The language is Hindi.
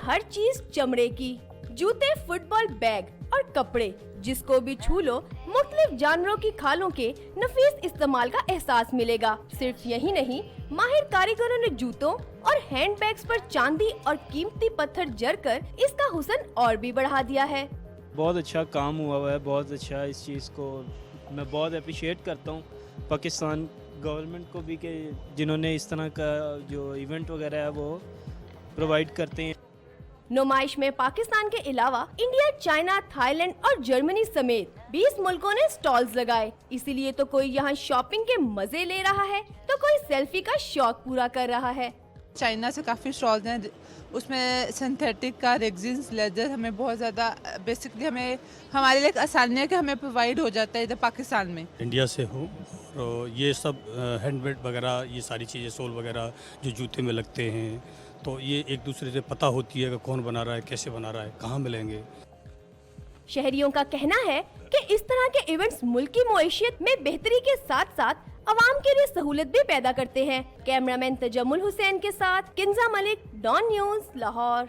हर चीज चमड़े की, जूते, फुटबॉल, बैग और कपड़े, जिसको भी छू लो मुख्तलिफ जानवरों की खालों के नफीस इस्तेमाल का एहसास मिलेगा। सिर्फ यही नहीं, माहिर कारीगरों ने जूतों और हैंडबैग्स पर चांदी और कीमती पत्थर जड़कर इसका हुस्न और भी बढ़ा दिया है। बहुत अच्छा काम हुआ है, बहुत अच्छा। इस चीज़ को मैं बहुत अप्रिशिएट करता हूँ पाकिस्तान गवर्नमेंट को भी, कि जिन्होंने इस तरह का जो इवेंट वगैरह है वो प्रोवाइड करते हैं। नुमाइश में पाकिस्तान के अलावा इंडिया, चाइना, थाईलैंड और जर्मनी समेत 20 मुल्कों ने स्टॉल्स लगाए। इसीलिए तो कोई यहाँ शॉपिंग के मजे ले रहा है, तो कोई सेल्फी का शौक पूरा कर रहा है। चाइना से काफ़ी स्टॉल्स हैं, उसमें सिंथेटिक का रेक्सिन्स, लेदर हमें बहुत ज़्यादा बेसिकली हमारे लिए एक आसानी है कि हमें प्रोवाइड हो जाता है इधर पाकिस्तान में। इंडिया से हूँ और ये सब हैंडमेड वगैरह, ये सारी चीज़ें, सोल वगैरह जो जूते में लगते हैं, तो ये एक दूसरे से पता होती है कि कौन बना रहा है, कैसे बना रहा है, कहाँ मिलेंगे। शहरियों का कहना है कि इस तरह के इवेंट्स मुल्क की मईशत में बेहतरी के साथ साथ अवाम के लिए सहूलत भी पैदा करते हैं। कैमरामैन तजम्मुल हुसैन के साथ किंजा मलिक, डॉन न्यूज़, लाहौर।